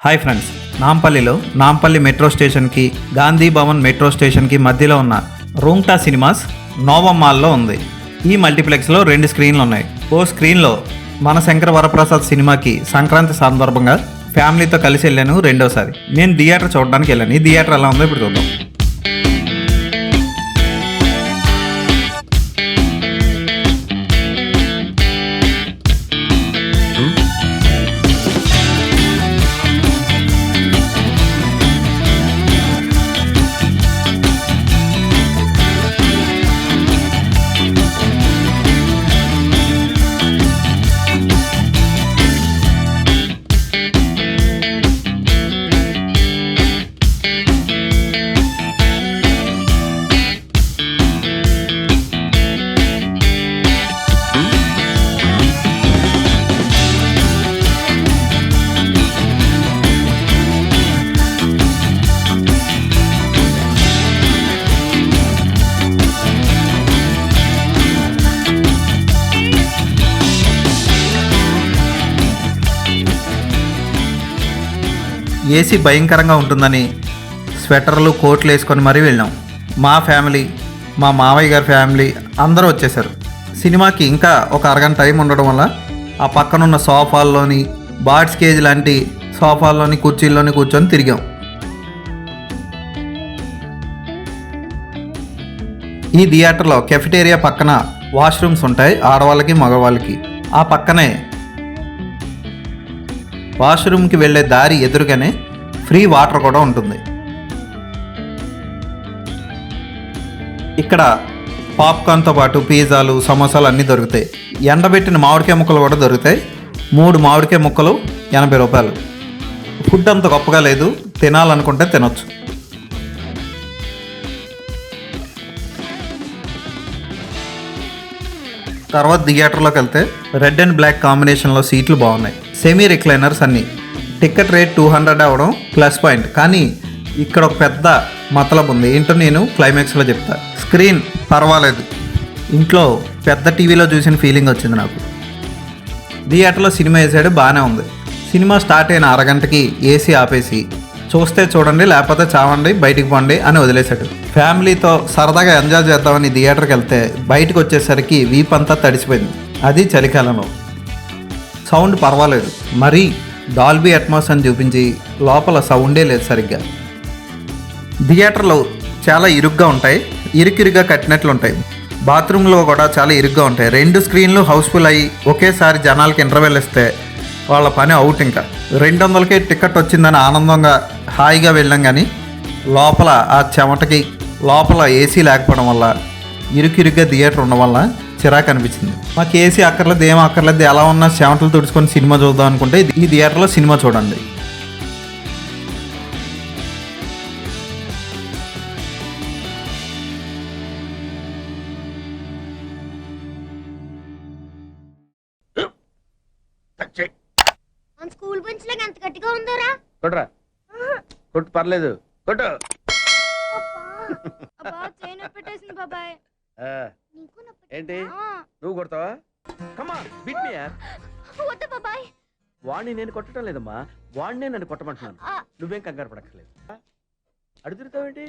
Hi friends, నాంపల్లిలో Nampally metro స్టేషన్కి Gandhi Bhavan metro స్టేషన్కి మధ్యలో ఉన్న రూంగ్టా సినిమాస్ నోవమ్ మాల్లో ఉంది. ఈ మల్టీప్లెక్స్లో 2 స్క్రీన్లు ఉన్నాయి. ఓ స్క్రీన్లో మన శంకర వరప్రసాద్ సినిమాకి సంక్రాంతి సందర్భంగా ఫ్యామిలీతో కలిసి వెళ్ళాను. రెండోసారి నేను థియేటర్ చూడడానికి వెళ్ళాను. ఈ థియేటర్ ఎలా ఉందో ఇప్పుడు చూద్దాం. ఏసీ భయంకరంగా ఉంటుందని స్వెటర్లు కోట్లు వేసుకొని మరీ వెళ్ళాం. మా ఫ్యామిలీ, మా మావయ్య గారి ఫ్యామిలీ అందరూ వచ్చేసారు. సినిమాకి ఇంకా ఒక అరగంట టైం ఉండడం వల్ల ఆ పక్కనున్న సోఫాల్లోని, బాట్స్ కేజ్ లాంటి సోఫాల్లోని, కుర్చీల్లోని కూర్చొని తిరిగాం. ఈ థియేటర్లో కెఫెటేరియా పక్కన వాష్రూమ్స్ ఉంటాయి, ఆడవాళ్ళకి మగవాళ్ళకి. ఆ పక్కనే వాష్రూమ్కి వెళ్ళే దారి ఎదురుగానే ఫ్రీ వాటర్ కూడా ఉంటుంది. ఇక్కడ పాప్కార్న్తో పాటు పిజ్జాలు, సమోసాలు అన్నీ దొరుకుతాయి. ఎండబెట్టిన మామిడికాయ ముక్కలు కూడా దొరుకుతాయి. 3 మామిడికాయ ముక్కలు 80 రూపాయలు. ఫుడ్ అంత గొప్పగా లేదు, తినాలనుకుంటే తినొచ్చు. తర్వాత థియేటర్లోకి వెళ్తే రెడ్ అండ్ బ్లాక్ కాంబినేషన్లో సీట్లు బాగున్నాయి. సెమీ రిక్లైనర్స్ అన్నీ. టికెట్ రేట్ 200 అవ్వడం ప్లస్ పాయింట్. కానీ ఇక్కడ ఒక పెద్ద మతలబ్ ఉంది. ఏంటో నేను క్లైమాక్స్లో చెప్తా. స్క్రీన్ పర్వాలేదు, ఇంట్లో పెద్ద టీవీలో చూసిన ఫీలింగ్ వచ్చింది నాకు. థియేటర్లో సినిమా వేసాడు, బాగానే ఉంది. సినిమా స్టార్ట్ అయిన అరగంటకి ఏసీ ఆపేసి చూస్తే చూడండి, లేకపోతే చావండి, బయటికి పోండి అని వదిలేశాడు. ఫ్యామిలీతో సరదాగా ఎంజాయ్ చేద్దామని థియేటర్కి వెళ్తే బయటకు వచ్చేసరికి వీప్ అంతా తడిసిపోయింది. అది చలికాలంలో. సౌండ్ పర్వాలేదు, మరీ డాల్బీ అట్మాస్ అని చూపించి లోపల సౌండే లేదు సరిగ్గా. థియేటర్లో చాలా ఇరుగ్గా ఉంటాయి, ఇరుకిరుగ్గా కట్టినట్లు ఉంటాయి. బాత్రూంలో కూడా చాలా ఇరుగ్గా ఉంటాయి. 2 స్క్రీన్లు హౌస్ఫుల్ అయ్యి ఒకేసారి జనాలకి ఇంటర్వెల్ ఇస్తే వాళ్ళ పని అవుట్. ఇంకా 200కే టికెట్ వచ్చిందని ఆనందంగా హాయిగా వెళ్ళాం. కానీ లోపల ఆ చెమటకి, లోపల ఏసీ లేకపోవడం వల్ల, ఇరుకిరుగ్గా థియేటర్ ఉండడం వల్ల చిరాకు అనిపించింది. మాకు ఏసీ అక్కర్లేదు, ఏం అక్కర్లేదు, ఎలా ఉన్నా చెమటలు తుడుచుకొని సినిమా చూద్దాం అనుకుంటే ఈ థియేటర్లో సినిమా చూడండి. స్కూల్ బెంచ్ లాగా ఎంత గట్టిగా ఉందోరా. కొట్రా, కొట్టు, పర్లేదు, కొట్టు. అబ్బా చేయి నొప్పెట్టేసింది బాబాయ్. ఏంటి నువ్వు కొడతావా? కమా బిట్ మీ యార్. వద్దు బాబాయ్. వాడిని నేను కొట్టడం లేదమ్మా, వాడినే నన్ను కొట్టమంటున్నాను. నువ్వేం కంగారు పడక్కర్లేదు. అడుగుతావేంటి?